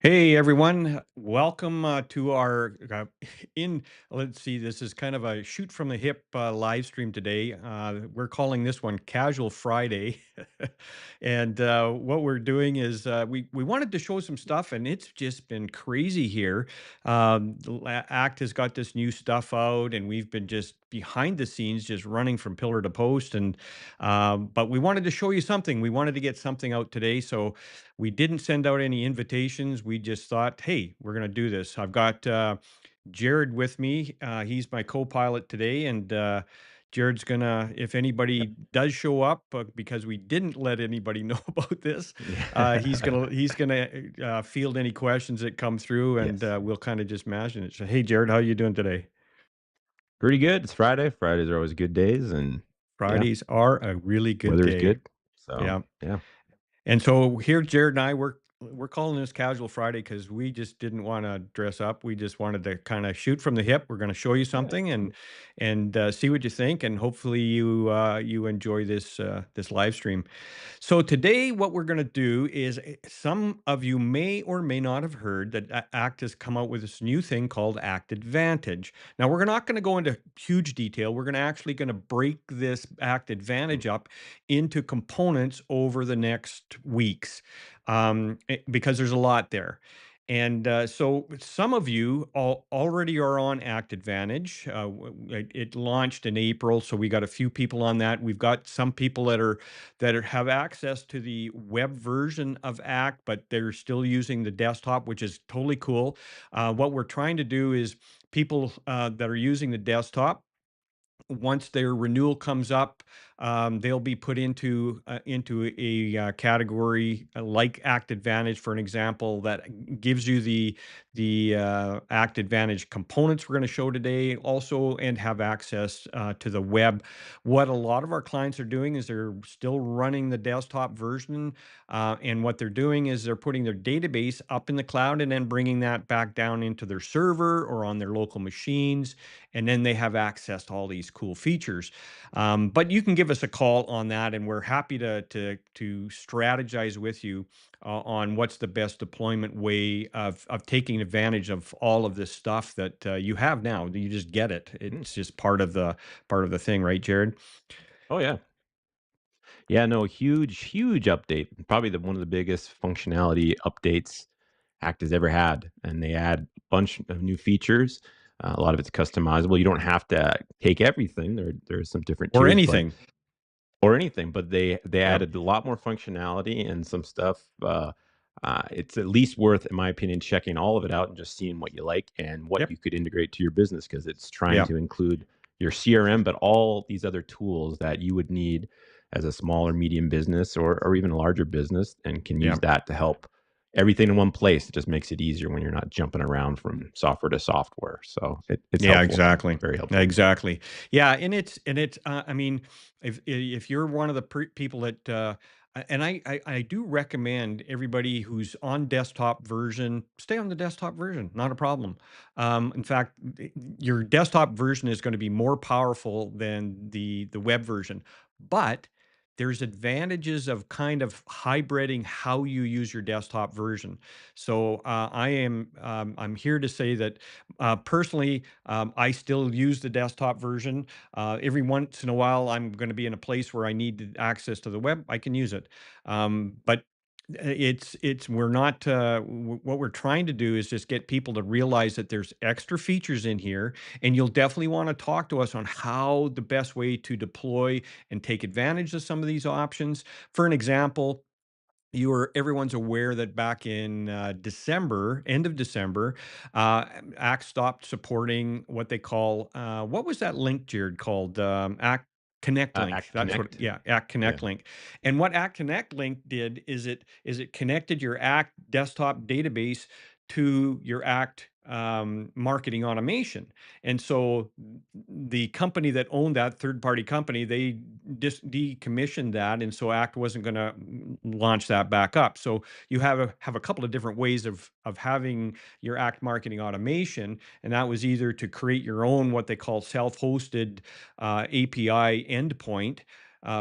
Hey everyone, welcome to our in. Let's see, this is kind of a shoot from the hip live stream today. We're calling this one Casual Friday, and what we're doing is we wanted to show some stuff, and it's just been crazy here. Act has got this new stuff out, and we've been just behind the scenes, just running from pillar to post, and but we wanted to show you something. We wanted to get something out today, so we didn't send out any invitations. We just thought, hey, we're going to do this. I've got Jared with me. He's my co-pilot today, and Jared's gonna, if Yep. anybody does show up, because we didn't let anybody know about this, he's Yeah. gonna he's gonna field any questions that come through, and Yes. we'll kind of just imagine it. So, hey, Jared, how you doing today? Pretty good. It's Friday. Fridays are always good days, and yeah, Fridays are a really good weather is day. good. So Yeah. yeah, And so here, Jared and I, we're calling this Casual Friday because we just didn't want to dress up. We just wanted to kind of shoot from the hip. We're going to show you yeah, something and see what you think, and hopefully you enjoy this live stream. So today, what we're going to do is some of you may or may not have heard that ACT has come out with this new thing called ACT Advantage. Now, we're not going to go into huge detail. We're going to actually going to break this ACT mm, Advantage up into components over the next weeks, because there's a lot there. And so some of you already are on Act Advantage. It launched in April, so we got a few people on that. We've got some people have access to the web version of Act, but they're still using the desktop, which is totally cool. What we're trying to do is people that are using the desktop, once their renewal comes up, they'll be put into a category like Act Advantage, for an example, that gives you the Act Advantage components we're going to show today, also, and have access to the web. What a lot of our clients are doing is they're still running the desktop version, and what they're doing is they're putting their database up in the cloud and then bringing that back down into their server or on their local machines, and then they have access to all these cool features. But you can give us a call on that, and we're happy to strategize with you on what's the best deployment way of taking advantage of all of this stuff that you have now. You just get it. mm. It's just part of the thing, right, Jared? Oh yeah, yeah. No, huge update. Probably the one of the biggest functionality updates Act has ever had, and they add a bunch of new features. A lot of it's customizable. You don't have to take everything. There's some different Or tiers, but anything. or anything, but they Yep. added a lot more functionality and some stuff. It's at least worth, in my opinion, checking all of it out and just seeing what you like and what Yep. you could integrate to your business because it's trying Yep. to include your CRM, but all these other tools that you would need as a small or medium business or even a larger business and can use Yep. that to help everything in one place. It just makes it easier when you're not jumping around from software to software. So it's Yeah, helpful, exactly. very helpful. Exactly. Yeah, and it's I mean, if you're one of the people that and I do recommend everybody who's on desktop version, stay on the desktop version, not a problem. In fact, your desktop version is going to be more powerful than the web version, but there's advantages of kind of hybriding how you use your desktop version. So I'm here to say that personally, I still use the desktop version. Every once in a while, I'm going to be in a place where I need access to the web. I can use it, but it's we're not. What we're trying to do is just get people to realize that there's extra features in here, and you'll definitely want to talk to us on how the best way to deploy and take advantage of some of these options. For an example, everyone's aware that back in December, end of December, Act stopped supporting what they call what was that link, Jared, called Act Connect link. Act That's what, Connect. yeah, Act Yeah. Connect link. And what Act Connect link did is it connected your Act desktop database to your Act marketing automation. And so the company that owned that third party company, they just decommissioned that, and so Act wasn't going to launch that back up. So you have a couple of different ways of having your Act marketing automation, and that was either to create your own what they call self-hosted API endpoint,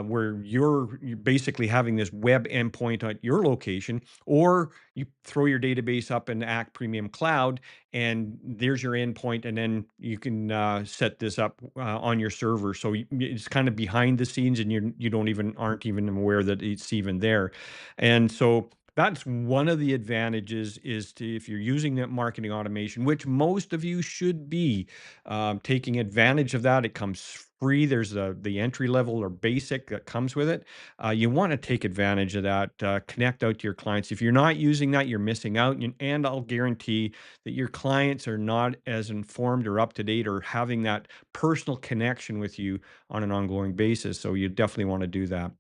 where you're basically having this web endpoint at your location, or you throw your database up in Act Premium Cloud, and there's your endpoint, and then you can set this up on your server. So it's kind of behind the scenes, and you don't even aren't even aware that it's even there. And so that's one of the advantages is to if you're using that marketing automation, which most of you should be taking advantage of that. It comes free. There's the entry level or basic that comes with it. You want to take advantage of that. Connect out to your clients. If you're not using that, you're missing out. And I'll guarantee that your clients are not as informed or up to date or having that personal connection with you on an ongoing basis. So you definitely want to do that.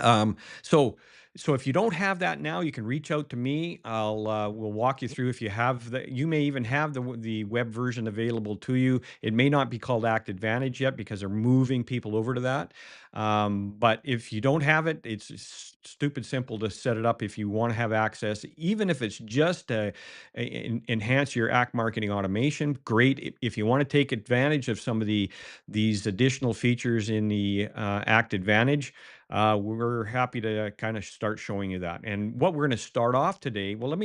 Um, so so if you don't have that now, you can reach out to me. We'll walk you through if you have you may even have the web version available to you. It may not be called Act Advantage yet because they're moving people over to that. But if you don't have it, it's stupid simple to set it up if you want to have access, even if it's just to enhance your Act marketing automation. Great. If you want to take advantage of some of these additional features in the Act Advantage, we're happy to kind of start showing you that. And what we're going to start off today, well,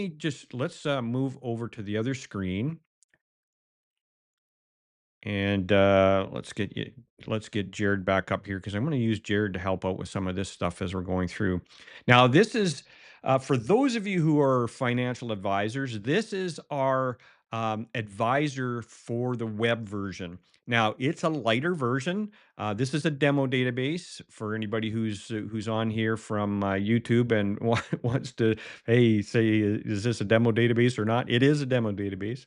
let's move over to the other screen, and let's get Jared back up here because I'm going to use Jared to help out with some of this stuff as we're going through. Now, this is for those of you who are financial advisors. This is our advisor for the web version. Now, it's a lighter version. This is a demo database for anybody who's on here from YouTube and wants to, hey, say, is this a demo database or not? It is a demo database.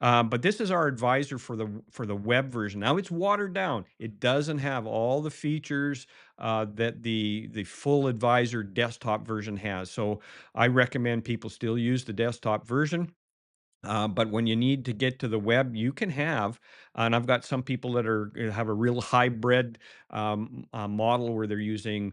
But this is our advisor for the web version. Now it's watered down. It doesn't have all the features that the full advisor desktop version has. So I recommend people still use the desktop version. But when you need to get to the web, you can have, and I've got some people that have a real hybrid model where they're using,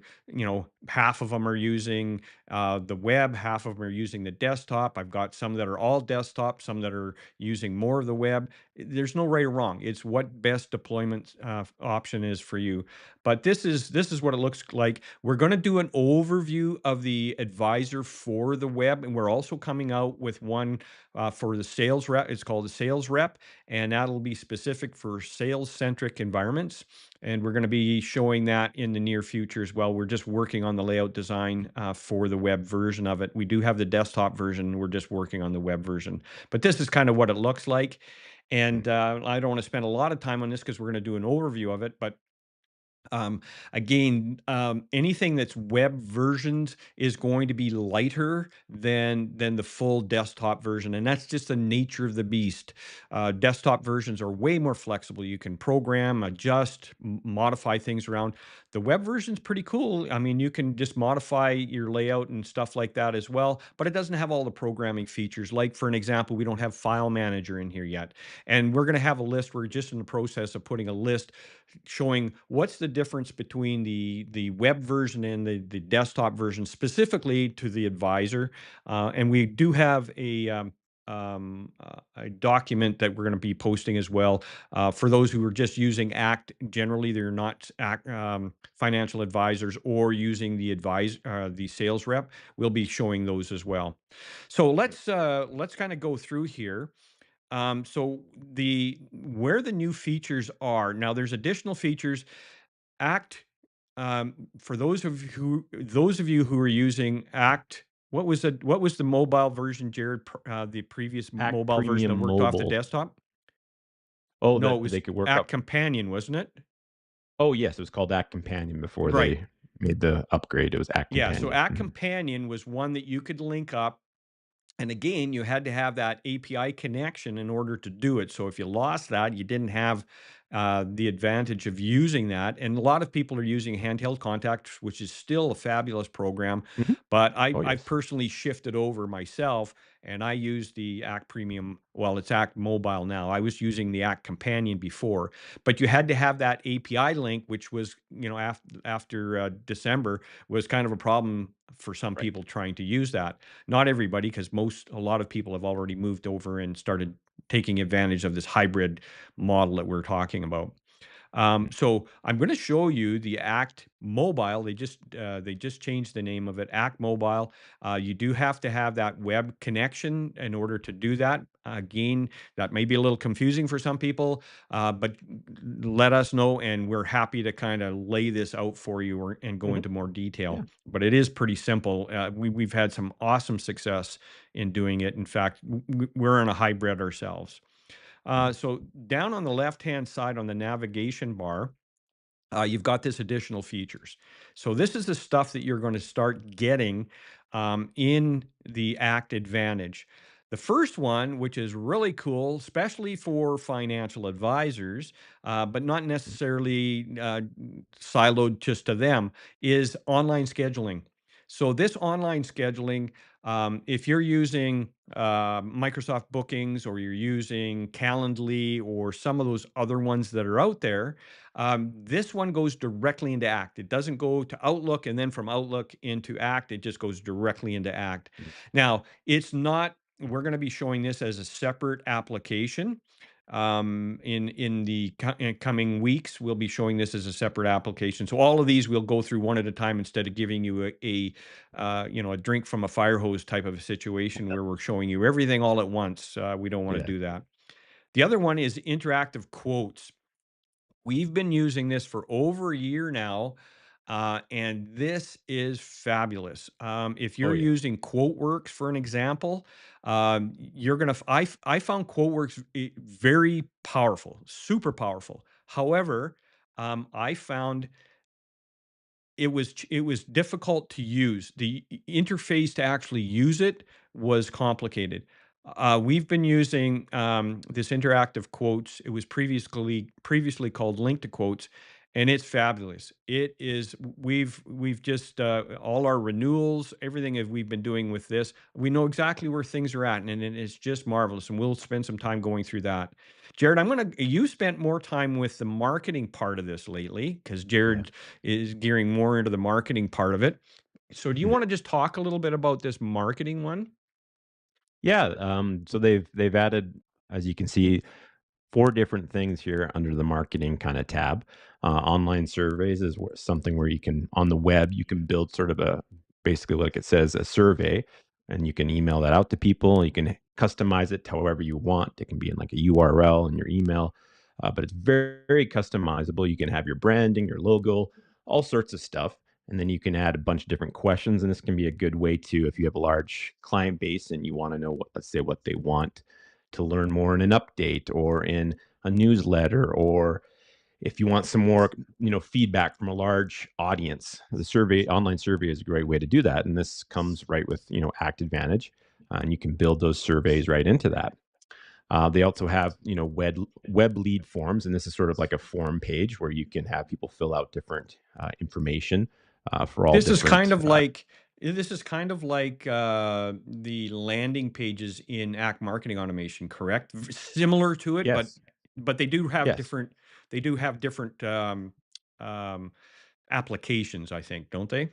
half of them are using the web, half of them are using the desktop. I've got some that are all desktop, some that are using more of the web. There's no right or wrong. It's what best deployment option is for you. But this is what it looks like. We're going to do an overview of the advisor for the web, and we're also coming out with one for the sales rep. It's called the sales rep, and that'll be specific for sales centric environments. And we're going to be showing that in the near future as well. We're just working on the layout design for the web version of it. We do have the desktop version. We're just working on the web version. But this is kind of what it looks like. And I don't want to spend a lot of time on this because we're going to do an overview of it. But um, again, anything that's web versions is going to be lighter than the full desktop version, and that's just the nature of the beast. Desktop versions are way more flexible. You can program, adjust, modify things around. The web version's pretty cool. I mean, you can just modify your layout and stuff like that as well, but it doesn't have all the programming features. Like for an example, we don't have File Manager in here yet, and we're going to have a list. We're just in the process of putting a list showing what's the difference between the web version and the desktop version, specifically to the advisor. And we do have a document that we're going to be posting as well for those who are just using Act. Generally, they're not financial advisors or using the sales rep. We'll be showing those as well. So let's kind of go through here. So the where the new features are now, there's additional features. Act for those of you who are using Act. What was the mobile version, Jared? The previous Act mobile version Premium that worked off the Mobile. desktop? Oh, No, it that was they could work Act up. Companion, wasn't it? Oh, yes, it was called Act Companion before Right. they made the upgrade. It was Act Yeah. So Companion. Act Mhm. Companion was one that you could link up. And again, you had to have that API connection in order to do it. So if you lost that, you didn't have the advantage of using that. And a lot of people are using Handheld Contact, which is still a fabulous program. Mhm. But Oh, I've yes. personally shifted over myself, and I use the Act Premium. Well, it's Act Mobile now. I was using the Act Companion before, but you had to have that API link, which was, after December, was kind of a problem for some Right. people trying to use that. Not everybody, because a lot of people have already moved over and started taking advantage of this hybrid model that we're talking about. So I'm going to show you the Act Mobile. They just changed the name of it, Act Mobile. You do have to have that web connection in order to do that. Again, that may be a little confusing for some people, but let us know, and we're happy to kind of lay this out for you and go Hmm. into more Yeah. detail. But it is pretty simple. We've had some awesome success in doing it. In fact, we're in a hybrid ourselves. Mhm. So down on the left-hand side on the navigation bar, you've got this additional features. So this is the stuff that you're going to start getting in the Act Advantage. The first one, which is really cool, especially for financial advisors, but not necessarily siloed just to them, is online scheduling. So this online scheduling, if you're using Microsoft Bookings or you're using Calendly or some of those other ones that are out there, this one goes directly into Act. It doesn't go to Outlook and then from Outlook into Act. It just goes directly into Act. Mhm. Now, it's not, we're going to be showing this as a separate application. In the coming weeks, we'll be showing this as a separate application. So all of these we'll go through one at a time instead of giving you a drink from a fire hose type of a situation where we're showing you everything all at once. We don't want to Yeah. do that. The other one is interactive quotes. We've been using this for over a year now, and this is fabulous. If Oh you're yeah. using QuoteWorks, for an example, you're gonna. I found QuoteWorks very powerful, super powerful. However, I found it was difficult to use. The interface to actually use it was complicated. We've been using this interactive quotes. It was previously called Link to Quotes, and it's fabulous. It is. We've just all our renewals, everything that we've been doing with this. We know exactly where things are at, and it is just marvelous. And we'll spend some time going through that. Jared, You spent more time with the marketing part of this lately because Yeah. Jared is gearing more into the marketing part of it. So do you Mhm. wanna just talk a little bit about this marketing one? Yeah. So they've added, as you can see, 4 different things here under the marketing kind of tab. Online surveys is something where you can, on the web, you can build sort of a, basically like it says, a survey, and you can email that out to people. You can customize it however you want. It can be in like a URL in your email, but it's very, very customizable. You can have your branding, your logo, all sorts of stuff. And then you can add a bunch of different questions. And this can be a good way to, if you have a large client base and you want to know what, let's say, what they want to learn more in an update or in a newsletter, or if you want some more feedback from a large audience. The survey online survey is a great way to do that, and this comes right with Act Advantage, and you can build those surveys right into that. They also have web lead forms, and this is sort of like a form page where you can have people fill out different information for all This is kind different of like this is kind of like, the landing pages in Act Marketing Automation, correct? Similar to it, yes. but Yes. they do have different, um, applications, I think, don't they?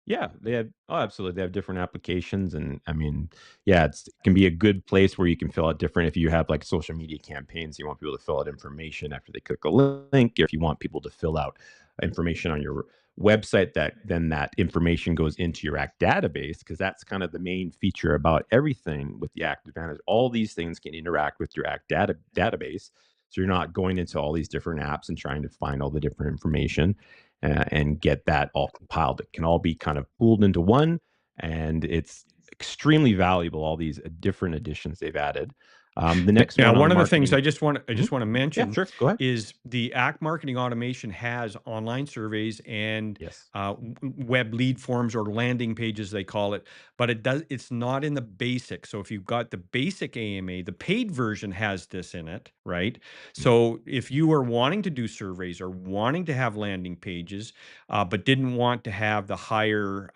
Yeah, they have, oh, absolutely. They have different applications, and I mean, yeah, it can be a good place where you can fill out different. If you have like social media campaigns, you want people to fill out information after they click a link. If you want people to fill out information on your website, that then that information goes into your Act database, because that's kind of the main feature about everything with the Act Advantage. All these things can interact with your Act database, so you're not going into all these different apps and trying to find all the different information and get that all compiled. It can all be kind of pooled into one, and it's extremely valuable. All these different additions they've added. The next Now, one on one the of the things marketing. I Mhm. just wanna Yeah, mention sure. Go ahead. is the Act Marketing Automation has online surveys and, Yes. web lead forms or landing pages, they call it, but it's not in the basic. So if you've got the basic AMA, the paid version has this in it, right? Mhm. So if you are wanting to do surveys or wanting to have landing pages, but didn't want to have the higher,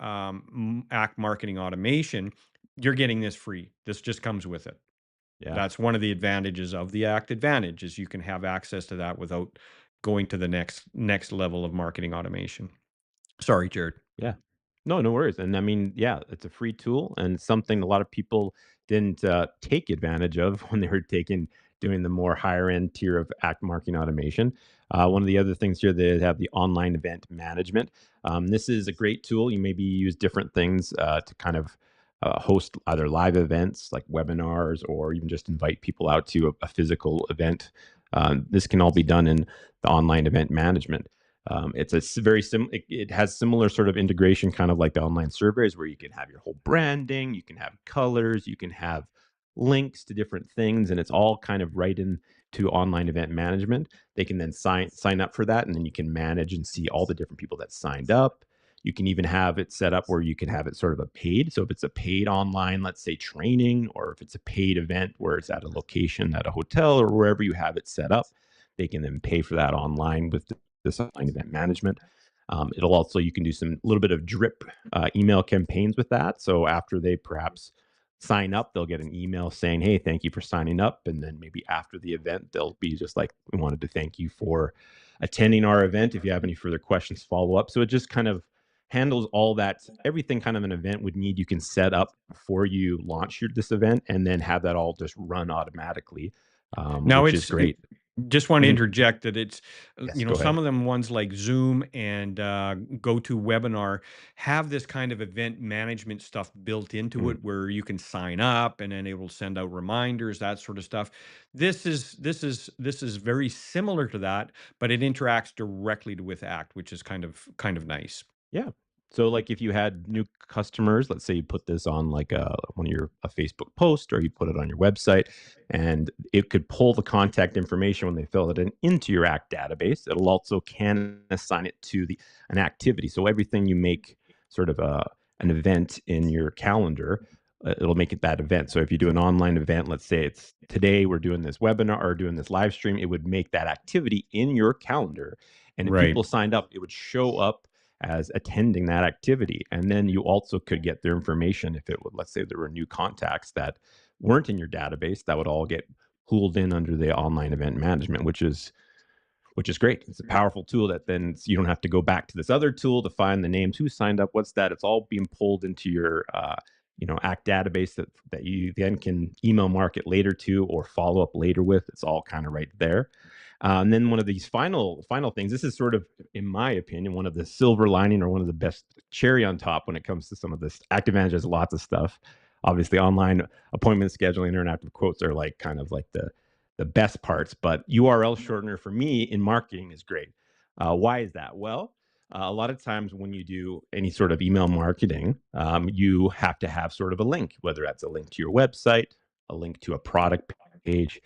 Act Marketing Automation, you're getting this free. This just comes with it. Yeah. That's one of the advantages of the Act Advantage is you can have access to that without going to the next level of marketing automation. Sorry, Jared. Yeah. No, no worries. And I mean, yeah, it's a free tool and something a lot of people didn't take advantage of when they were taking doing the more higher end tier of act marketing automation. One of the other things here, they have the online event management. This is a great tool. You maybe use different things to kind of host either live events like webinars, or even just invite people out to a physical event. This can all be done in the online event management. It's a very it has similar sort of integration, kind of like the online surveys, where you can have your whole branding, you can have colors, you can have links to different things, and it's all kind of right into online event management. They can then sign up for that, and then you can manage and see all the different people that signed up. You can even have it set up where you can have it sort of a paid. So if it's a paid online, let's say training, or if it's a paid event where it's at a location, at a hotel, or wherever you have it set up, they can then pay for that online with this online event management. It'll also, you can do some little bit of drip email campaigns with that. So after they perhaps sign up, they'll get an email saying, "Hey, thank you for signing up." And then maybe after the event, they'll be just like, "We wanted to thank you for attending our event. If you have any further questions, follow up." So it just kind of handles all that, everything kind of an event would need. You can set up before you launch this event, and then have that all just run automatically, Now which is it's great. just want to Mhm. interject that it's, Yes, go some ahead. of them ones like Zoom and GoToWebinar have this kind of event management stuff built into Mm. it where you can sign up and then it will send out reminders, that sort of stuff. This is very similar to that, but it interacts directly with Act, which is kind of nice. Yeah. So, like, if you had new customers, let's say you put this on like one of your a Facebook post, or you put it on your website, and it could pull the contact information when they fill it in into your Act database. It'll also can assign it to the an activity. So everything you make sort of an event in your calendar, it'll make it that event. So if you do an online event, let's say it's today we're doing this webinar or doing this live stream, it would make that activity in your calendar. And if Right. people signed up, it would show up as attending that activity. And then you also could get their information if it would, let's say there were new contacts that weren't in your database, that would all get pooled in under the online event management, which is great. It's a powerful tool that then you don't have to go back to this other tool to find the names, who signed up, what's that. It's all being pulled into your Act database that you then can email market later to, or follow up later with. It's all kind of right there. And then one of these final things. This is sort of, in my opinion, one of the silver lining, or one of the best cherry on top when it comes to some of this. Active has lots of stuff. Obviously, online appointment scheduling, interactive quotes are like kind of like the best parts. But URL shortener for me in marketing is great. Why is that? Well, a lot of times when you do any sort of email marketing, you have to have sort of a link, whether that's a link to your website, a link to a product page,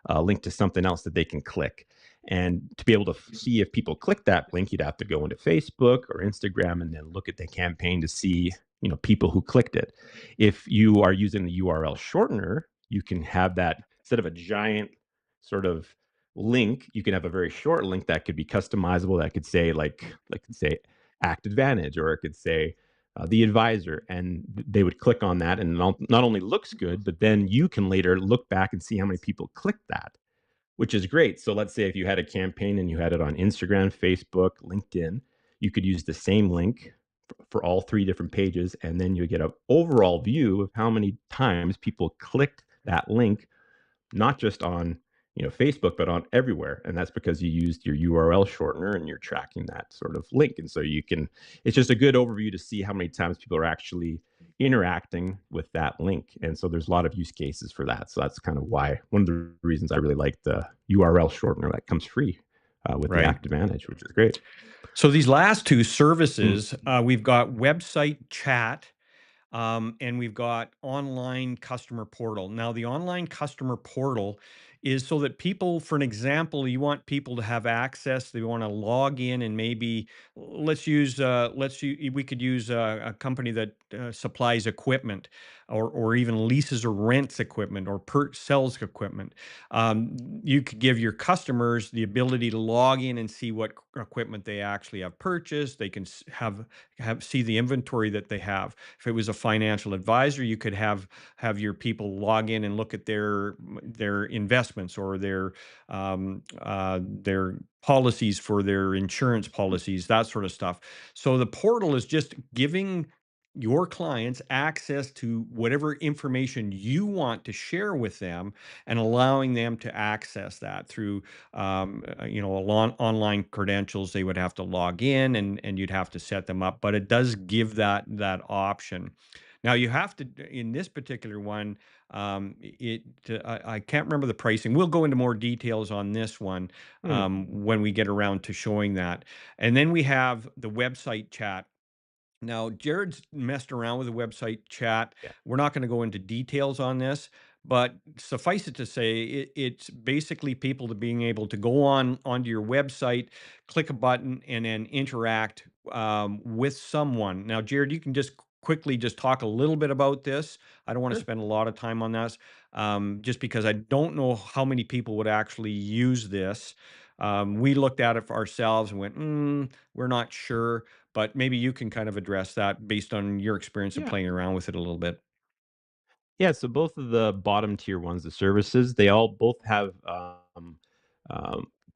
a link to something else that they can click. And to be able to see if people click that link, you'd have to go into Facebook or Instagram and then look at the campaign to see, people who clicked it. If you are using the URL shortener, you can have that, instead of a giant sort of link, you can have a very short link that could be customizable. That could say say Act Advantage, or it could say the advisor, and they would click on that, and not only looks good, but then you can later look back and see how many people clicked that, which is great. So let's say if you had a campaign and you had it on Instagram, Facebook, LinkedIn, you could use the same link for all three different pages, and then you get an overall view of how many times people clicked that link, not just on Facebook, but on everywhere. And that's because you used your URL shortener and you're tracking that sort of link. And so you can, it's just a good overview to see how many times people are actually interacting with that link. And so there's a lot of use cases for that. So that's kind of why, one of the reasons I really like the URL shortener that comes free with the Right. Active Manage, which is great. So these last two Mm. services, we've got website chat. And we've got online customer portal. Now, the online customer portal is so that people, for an example, you want people to have access. They want to log in and maybe we could use a company that supplies equipment, or even leases or rents equipment, or sells equipment. You could give your customers the ability to log in and see what equipment they actually have purchased. They can have see the inventory that they have. If it was a financial advisor, you could have your people log in and look at their investments, or their policies for their insurance policies, that sort of stuff. So the portal is just giving your clients access to whatever information you want to share with them, and allowing them to access that through online credentials. They would have to log in, and you'd have to set them up, but it does give that option. Now you have to, in this particular one, I can't remember the pricing. We'll go into more details on this one Hmm. when we get around to showing that. And then we have the website chat. Now, Jared's messed around with the website chat. Yeah. We're not going to go into details on this, but suffice it to say, it's basically people to being able to go onto your website, click a button, and then interact with someone. Now, Jared, you can just quickly just talk a little bit about this. I don't want to Sure. spend a lot of time on this, just because I don't know how many people would actually use this. We looked at it for ourselves and went, we're not sure, but maybe you can kind of address that based on your experience of Yeah. playing around with it a little bit. Yeah, so both of the bottom tier ones, the services, they all both have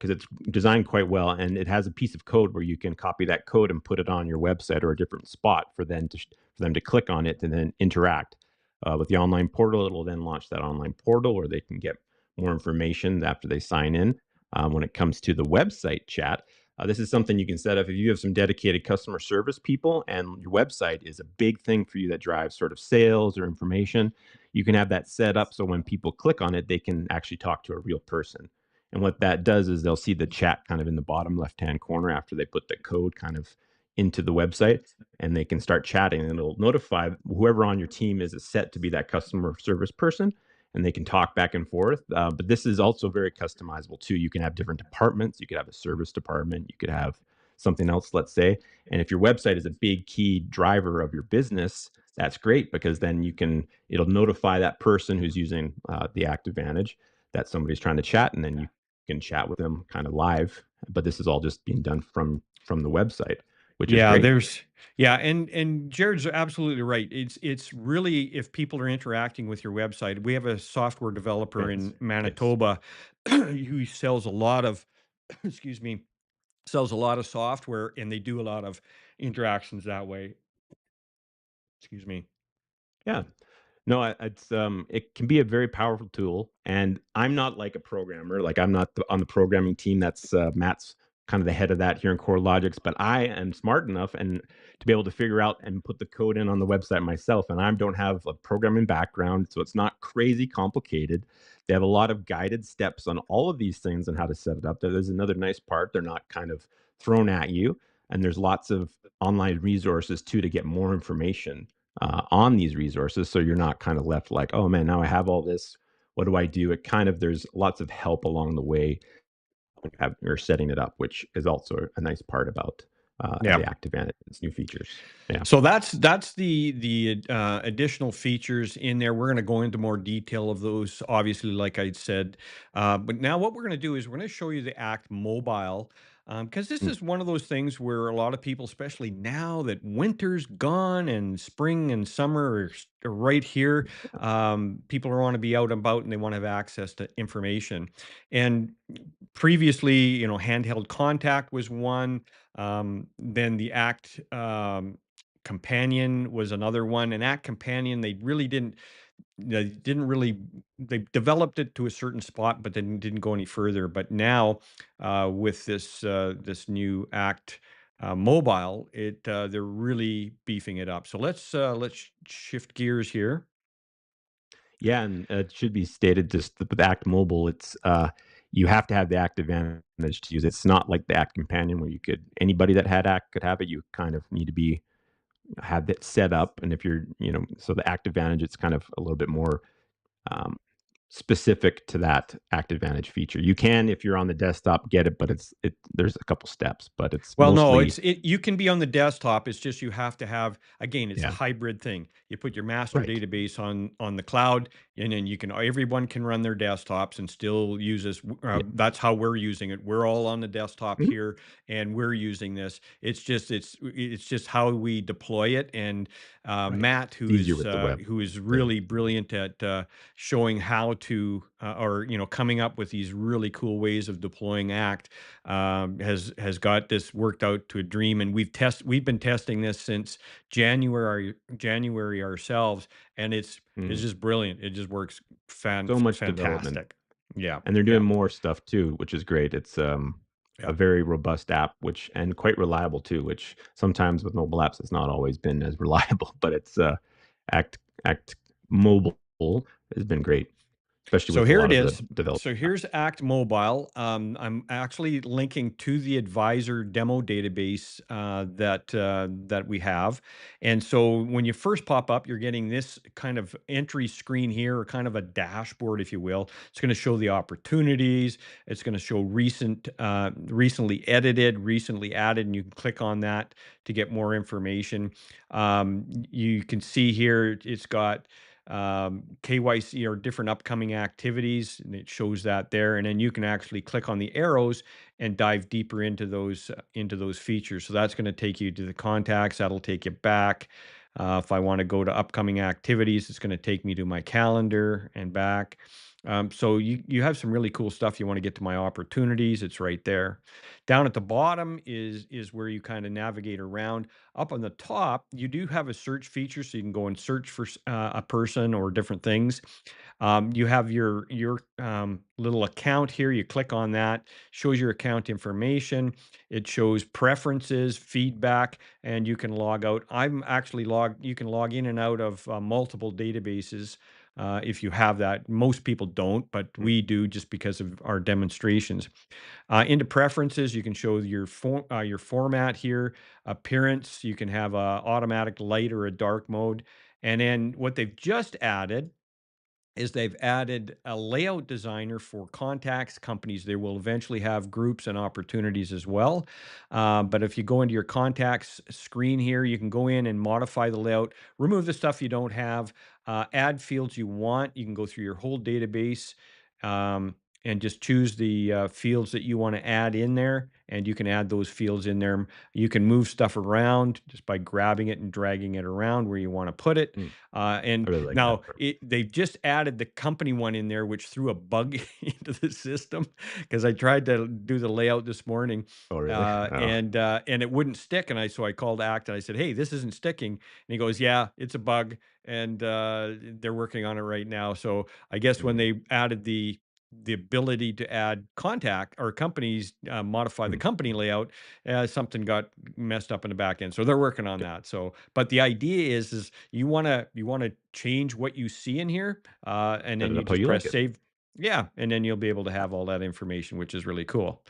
because it's designed quite well, and it has a piece of code where you can copy that code and put it on your website or a different spot for them to click on it and then interact with the online portal. It'll then launch that online portal where they can get more information after they sign in. When it comes to the website chat, this is something you can set up if you have some dedicated customer service people and your website is a big thing for you that drives sort of sales or information. You can have that set up so when people click on it, they can actually talk to a real person. And what that does is they'll see the chat kind of in the bottom left hand corner after they put the code kind of into the website, and they can start chatting, and it'll notify whoever on your team is set to be that customer service person, and they can talk back and forth. But this is also very customizable too. You can have different departments. You could have a service department. You could have something else, let's say. And if your website is a big key driver of your business, that's great because then it'll notify that person who's using the Active Vantage that somebody's trying to chat, and then you can chat with them kind of live. But this is all just being done from the website, which is Yeah, great. and Jared's absolutely right. It's really, if people are interacting with your website. We have a software developer Yes. in Case. Manitoba who sells a lot of excuse me, sells a lot of software, and they do a lot of interactions that way. Excuse me. Yeah. No, it can be a very powerful tool, and I'm not like a programmer. Like I'm not on the programming team. That's Matt's kind of the head of that here in Corelogix. But I am smart enough and to be able to figure out and put the code in on the website myself. And I don't have a programming background, so it's not crazy complicated. They have a lot of guided steps on all of these things and how to set it up. There's another nice part. They're not kind of thrown at you, and there's lots of online resources too to get more information on these resources. So you're not kind of left like, oh man, now I have all this. What do I do? There's lots of help along the way when you're setting it up, which is also a nice part about Yeah. the Active Vantage, its new features. Yeah. So that's the additional features in there. We're going to go into more detail of those, obviously, like I said. But now what we're going to do is we're going to show you the Act Mobile, because this Mm. is one of those things where a lot of people, especially now that winter's gone and spring and summer are right here, people want to be out and about, and they want to have access to information. And previously, handheld contact was one. Then the Act Companion was another one. And Act Companion, they developed it to a certain spot, but then didn't go any further. But now, with this new Act Mobile, they're really beefing it up. So let's shift gears here. Yeah, and it should be stated just with Act Mobile, it's you have to have the Active Vantage to use it. It's not like the Act Companion where anybody that had Act could have it. You kind of need to have that set up, and if so the Active Vantage, it's kind of a little bit more um, specific to that Active Vantage feature. You can, if you're on the desktop, get it, but there's a couple steps, but it's Well, no, mostly you can be on the desktop. It's just you have to have, again, it's a yeah, hybrid thing. You put your master right. database on the cloud, and then everyone can run their desktops and still use this. Yeah. That's how we're using it. We're all on the desktop Mhm. here, and we're using this. It's just how we deploy it. And Right. Matt, It's easier with the web. who is The really brilliant at showing how to or coming up with these really cool ways of deploying Act has got this worked out to a dream, and we've been testing this since January ourselves, and it's Mhm. just brilliant. It just works So much development. fantastic. Yeah, And they're yeah, doing more stuff too, which is great. It's, yeah. a very robust app, which and quite reliable too, which sometimes with mobile apps, it's not always been as reliable, but Act Act Mobile has been great, especially So with a here lot it of the is. develop So here's Act Mobile. I'm actually linking to the advisor demo database that we have, and so when you first pop up, you're getting this kind of entry screen here, or kind of a dashboard, if you will. It's going to show the opportunities. It's going to show recently edited, recently added, and you can click on that to get more information. You can see here it's got KYC or different upcoming activities, and it shows that there. And then you can actually click on the arrows and dive deeper into those features. So that's going to take you to the contacts. That'll take you back. If I want to go to upcoming activities, it's going to take me to my calendar and back. So you have some really cool stuff. You want to get to my opportunities, it's right there. Down at the bottom is where you kind of navigate around. Up on the top, you do have a search feature, so you can go and search for a person or different things. You have your little account here. You click on that, shows your account information. It shows preferences, feedback, and you can log out. I'm actually logged. You can log in and out of multiple databases if you have that. Most people don't, but mm, we do just because of our demonstrations. Into preferences, you can show your format here, appearance. You can have a automatic light or a dark mode, and then what they've just added is they've added a layout designer for contacts companies. They will eventually have groups and opportunities as well. But if you go into your contacts screen here, you can go in and modify the layout, remove the stuff you don't have, add fields you want. You can go through your whole database and just choose the fields that you want to add in there, and you can add those fields in there. You can move stuff around just by grabbing it and dragging it around where you want to put it. mm. I And really like that now part. they've just added the company one in there, which threw a bug into the system because I tried to do the layout this morning, Oh, really? Oh, and it wouldn't stick. And so I called Act and I said, "Hey, this isn't sticking." And he goes, "Yeah, it's a bug, and they're working on it right now." So I guess when mm, they added the ability to add contact or companies modify the mm. company layout, something got messed up in the back end. So they're working on that. So, but the idea is you wanna change what you see in here, and Set then it you up how just you like press it. save. Yeah, and then you'll be able to have all that information, which is really cool.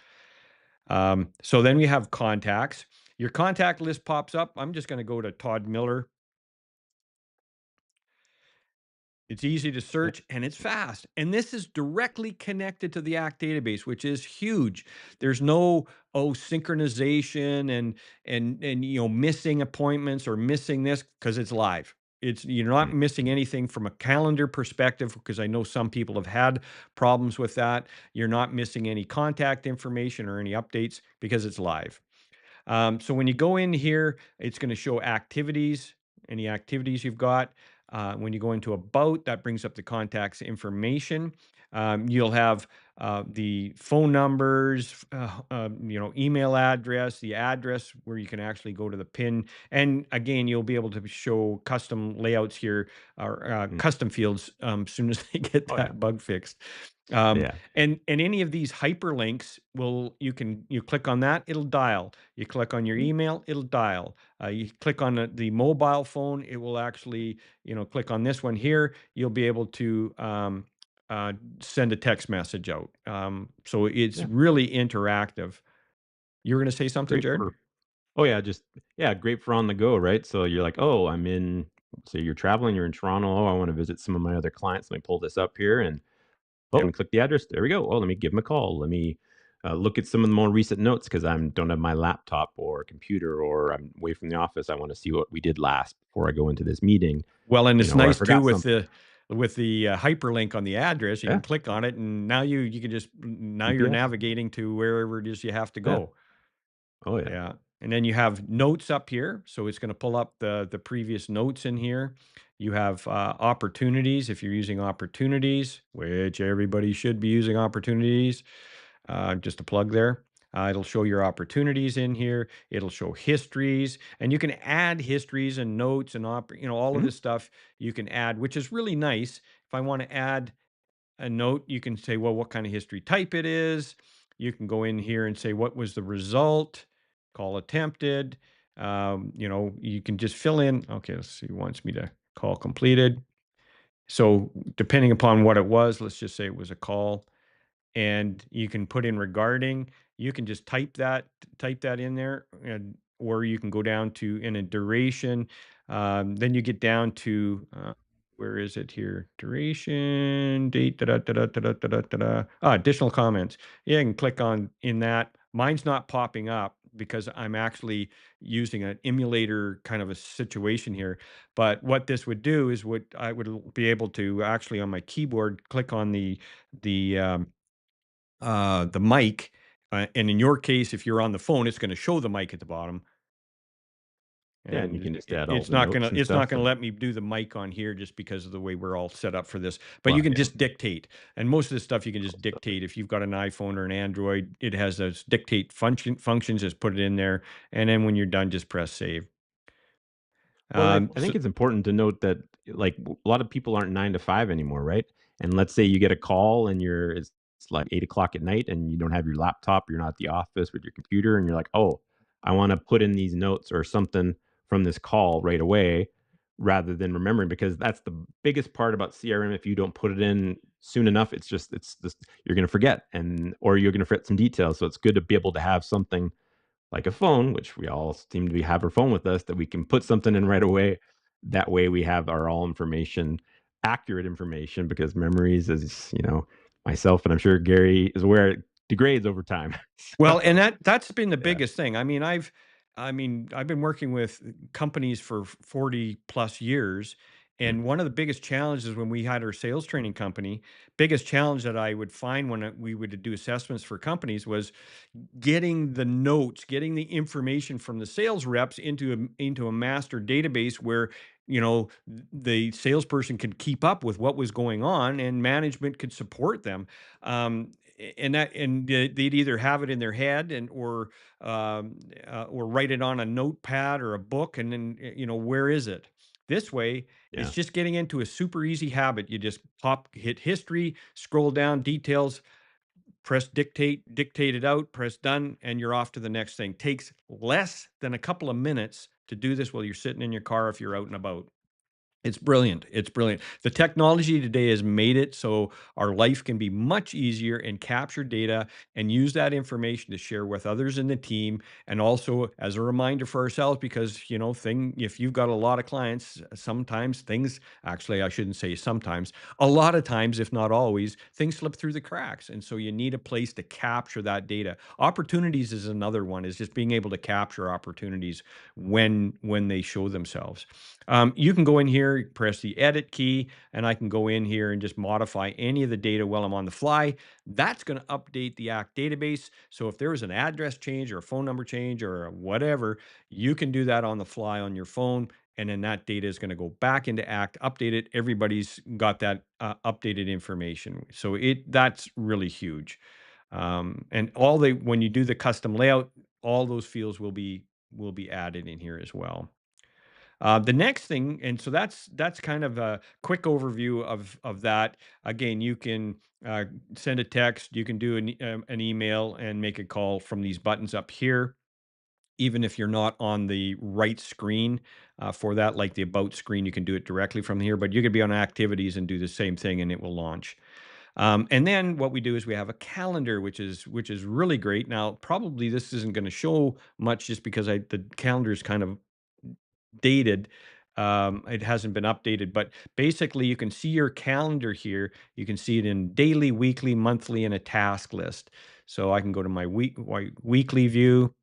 So then we have contacts. Your contact list pops up. I'm just going to go to Todd Miller. It's easy to Yeah. search and it's fast. And this is directly connected to the ACT database, which is huge. There's no synchronization and missing appointments or missing this because it's live. It's You're not Mm, missing anything from a calendar perspective because I know some people have had problems with that. You're not missing any contact information or any updates because it's live. So when you go in here, it's going to show activities, any activities you've got. When you go into About, that brings up the contacts information. You'll have the phone numbers, email address, the address where you can actually go to the pin. And again, you'll be able to show custom layouts here or mm. custom fields as soon as they get Oh, yeah. that bug fixed. Um, Yeah. and any of these hyperlinks you click on that, it'll dial. You click on your Mm, email, it'll dial. You click on the mobile phone, it will actually, click on this one here. You'll be able to send a text message out. So it's yeah. really interactive. You were going to say something, Great Jared? for Oh, yeah, just yeah, great for on the go, right? So you're like, "Oh, I'm in" say you're traveling, you're in Toronto, "Oh, I wanna visit some of my other clients. Let me pull this up here and, oh, let me Yep. click the address. There we go. Oh, let me give them a call. Let me, look at some of the more recent notes because 'cause I'm don't have my laptop or computer or I'm away from the office. I wanna see what we did last before I go into this meeting, Well, and it's or I nice too forgot with something." the hyperlink on the address. You Yeah, can click on it, and now you can just now you're GPS. navigating to wherever it is you have to Yeah. go. Oh, yeah. Yeah. And then you have notes up here, so it's gonna pull up the previous notes in here. You have, opportunities, if you're using opportunities, which everybody should be using opportunities, just a plug there. It'll show your opportunities in here. It'll show histories, and you can add histories and notes and all of Mhm. this stuff you can add, which is really nice. If I wanna add a note, you can say, well, what kind of history type it is. You can go in here and say, what was the result? Call attempted. You can just fill in. Okay, let's see. He wants me to call completed. So depending upon what it was, let's just say it was a call, and you can put in regarding. You can just type that in there, and or you can go down to in a duration. Then you get down to where is it here? Duration, date, da da da da da da da da. Additional comments. Yeah, you can click on in that. Mine's not popping up because I'm actually using an emulator kind of a situation here. But what this would do is what I would be able to actually on my keyboard click on the mic, and in your case, if you're on the phone, it's gonna show the mic at the bottom, Yeah, and you and can just add all it's the not notes gonna and it's not stuff, gonna and let me do the mic on here just because of the way we're all set up for this, but you well, can yeah, just dictate, and most of the stuff you can cool just stuff. dictate. If you've got an iPhone or an Android, it has those dictate functions, just put it in there, and then when you're done, just press save. Well, I So think it's important to note that, like, a lot of people aren't 9 to 5 anymore, right? And let's say you get a call and it's like 8 o'clock at night and you don't have your laptop, you're not at the office with your computer, and you're like, "Oh, I wanna put in these notes or something from this call right away," rather than remembering, because that's the biggest part about CRM. If you don't put it in soon enough, it's just you're gonna forget, and or you're gonna forget some details, so it's good to be able to have something like a phone, which we all seem to be have our phone with us, that we can put something in right away. That way we have our all information, accurate information, because memories, as myself and I'm sure Gary is aware, it degrades over time. Well, So and that's been the yeah. biggest thing. I've been working with companies for 40 plus years, Mm. and one of the biggest challenges when we had our sales training company, biggest challenge that I would find when we would do assessments for companies was getting the notes, getting the information from the sales reps into a master database where the salesperson could keep up with what was going on and management could support them. They'd either have it in their head or write it on a notepad or a book, and then where is it? This way, it's Yeah. just getting into a super easy habit. You just hit history, scroll down, details, press dictate it out, press done, and you're off to the next thing. Takes less than a couple of minutes to do this while you're sitting in your car if you're out and about. It's brilliant. It's brilliant. The technology today has made it so our life can be much easier and capture data and use that information to share with others in the team, and also as a reminder for ourselves, because if you've got a lot of clients, sometimes things, actually I shouldn't say sometimes, a lot of times, if not always, things slip through the cracks, and so you need a place to capture that data. Opportunities is another one, is just being able to capture opportunities when they show themselves. You can go in here, press the edit key, and I can go in here and just modify any of the data while I'm on the fly. That's going to update the ACT database. So if there is an address change or a phone number change or whatever, you can do that on the fly on your phone. And then that data is going to go back into ACT, update it. Everybody's got that updated information. So that's really huge. And when you do the custom layout, all those fields will be added in here as well. The next thing, and so that's kind of a quick overview of that. Again, you can uh, send a text, you can do an email, and make a call from these buttons up here. Even if you're not on the right screen for that, like the about screen, you can do it directly from here. But you could be on activities and do the same thing, and it will launch. And then what we do is we have a calendar, which is really great. Now, probably this isn't going to show much just because the calendar is kind of dated. It hasn't been updated, but basically you can see your calendar here. You can see it in daily, weekly, monthly, and a task list. So I can go to my weekly view,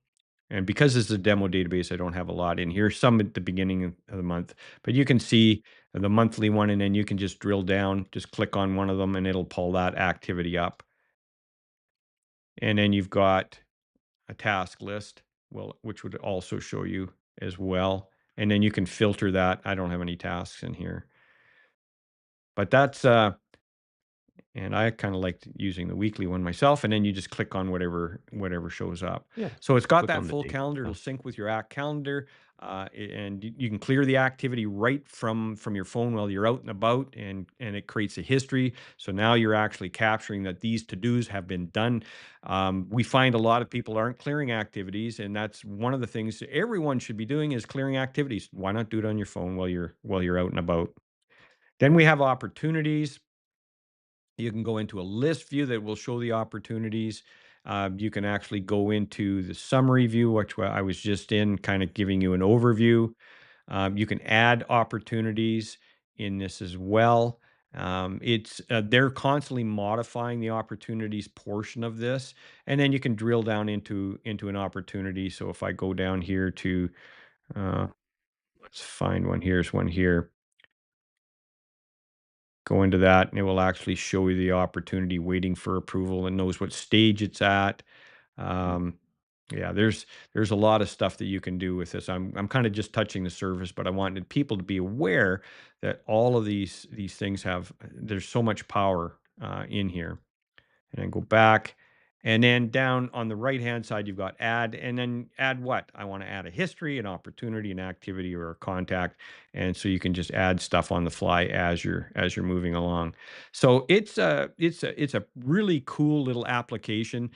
and because this is a demo database, I don't have a lot in here. Some at the beginning of the month, but you can see the monthly one, and then you can just drill down, just click on one of them, and it'll pull that activity up. And then you've got a task list, which would also show you as well. And then you can filter that. I don't have any tasks in here, but that's and I kind of liked using the weekly one myself, and then you just click on whatever shows up. Yeah. So it's got Click that on the full date and calendar. It'll stuff. sync with your act calendar, and you can clear the activity right from your phone while you're out and about, and it creates a history. So now you're actually capturing that these to dos have been done. We find a lot of people aren't clearing activities, and that's one of the things everyone should be doing is clearing activities. Why not do it on your phone while you're out and about? Then we have opportunities. You can go into a list view that will show the opportunities. You can actually go into the summary view, which I was just in, kind of giving you an overview. You can add opportunities in this as well. It's they're constantly modifying the opportunities portion of this, and then you can drill down into an opportunity. So if I go down here to uh, let's find one. Here's one here. Go into that, and it will actually show you the opportunity waiting for approval and knows what stage it's at. Mm. Um, yeah, there's a lot of stuff that you can do with this. I'm kind of just touching the surface, but I wanted people to be aware that all of these things have there's so much power in here. And then go back. And then down on the right hand side, you've got add, and then add what? I want to add a history, an opportunity, an activity, or a contact. And so you can just add stuff on the fly as you're moving along. So it's a really cool little application.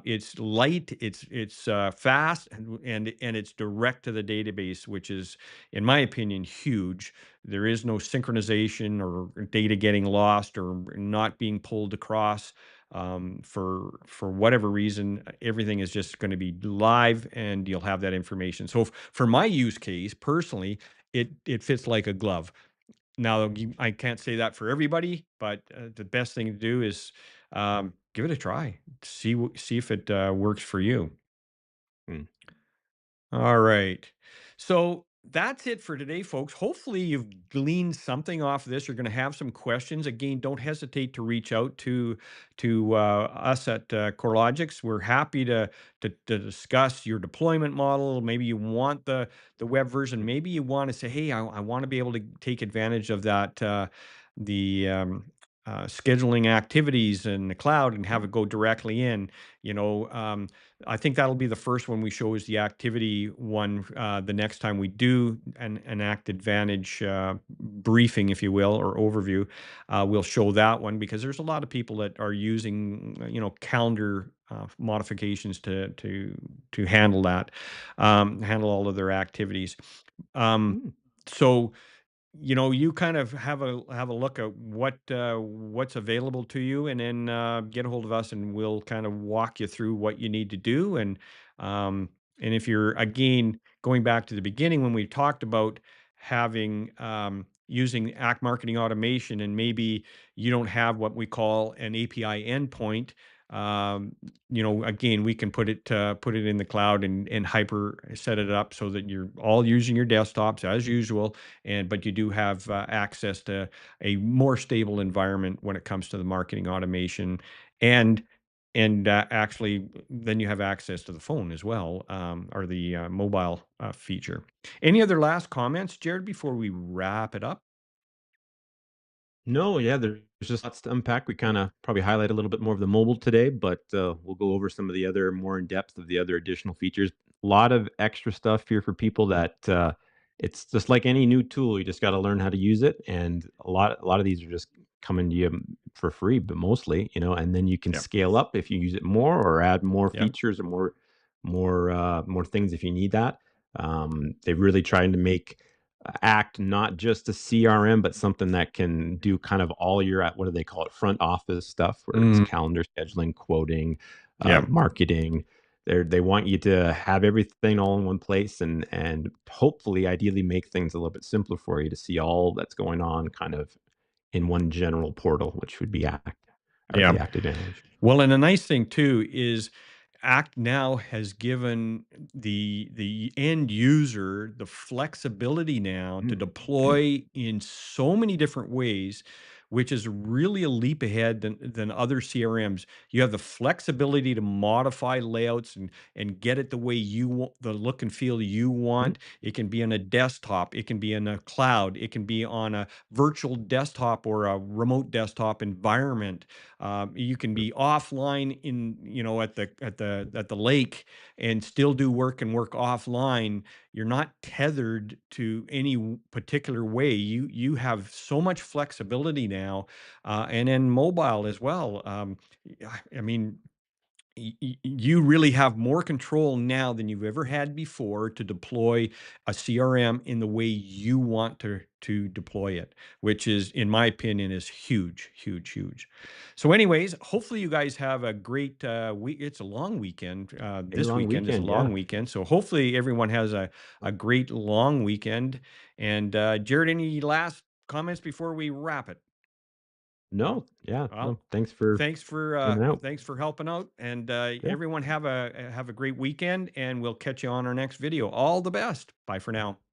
It's light, it's fast, and it's direct to the database, which is, in my opinion, huge. There is no synchronization or data getting lost or not being pulled across for whatever reason. Everything is just going to be live, and you'll have that information. So for my use case personally, it fits like a glove. Now I can't say that for everybody, but the best thing to do is give it a try. See if it works for you. Mm. All right. So that's it for today, folks. Hopefully, you've gleaned something off of this. You're going to have some questions. Again, don't hesitate to reach out to us at Corelogix. We're happy to discuss your deployment model. Maybe you want the web version. Mm. Maybe you want to say, "Hey, I want to be able to take advantage of that the scheduling activities in the cloud and have Mm. it go directly in." You know. I think that'll be the first one we show is the activity one. The next time we do an Act Advantage briefing, if you will, or overview, we'll show that one because there's a lot of people that are using, calendar modifications to handle that, handle all of their activities. Um, Mm. so you kind of have a look at what's available to you, and then get a hold of us, and we'll kind of walk you through what you need to do. And if you're again going back to the beginning when we talked about having using Act Marketing Automation, and maybe you don't have what we call an API endpoint. Again, we can put it in the cloud and hyper set it up so that you're all using your desktops as usual, but you do have access to a more stable environment when it comes to the marketing automation, and actually then you have access to the phone as well, or the mobile feature. Any other last comments, Jared, before we wrap it up? No, yeah, there's just lots to unpack. We kind of probably highlight a little bit more of the mobile today, but we'll go over some of the other more in depth of the other additional features. A lot of extra stuff here for people that it's just like any new tool. You just got to learn how to use it, and a lot of these are just coming to you for free, but mostly, and then you can Yep. scale up if you use it more or add more Yep. features or more things if you need that. They're really trying to make Act not just a CRM, but something that can do kind of all your what do they call it, front office stuff, where it's Mm, calendar scheduling, quoting, yeah. marketing. They want you to have everything all in one place, and hopefully, ideally, make things a little bit simpler for you to see all that's going on, kind of in one general portal, which would be Act or Yeah. the Act Advantage. Well, and a nice thing too is Act Now has given the end user the flexibility now to Mm. deploy in so many different ways which is really a leap ahead than other CRMs. You have the flexibility to modify layouts and get it the way you want, the look and feel you Mhm. want. It can be on a desktop, it can be in a cloud, it can be on a virtual desktop or a remote desktop environment. You can be offline in, at the lake and still do work and work offline. You're not tethered to any particular way. You have so much flexibility now, and then mobile as well. I mean, you really have more control now than you've ever had before to deploy a CRM in the way you want to deploy it, which is, in my opinion, is huge, huge, huge. So, anyways, hopefully you guys have a great week. It's a long weekend. A This long weekend is a weekend, yeah. long weekend, so hopefully everyone has a great long weekend. And Jared, any last comments before we wrap it? No, yeah, Well, no, thanks for coming out. thanks for helping out, and Yeah. everyone have a great weekend, and we'll catch you on our next video. All the best. Bye for now.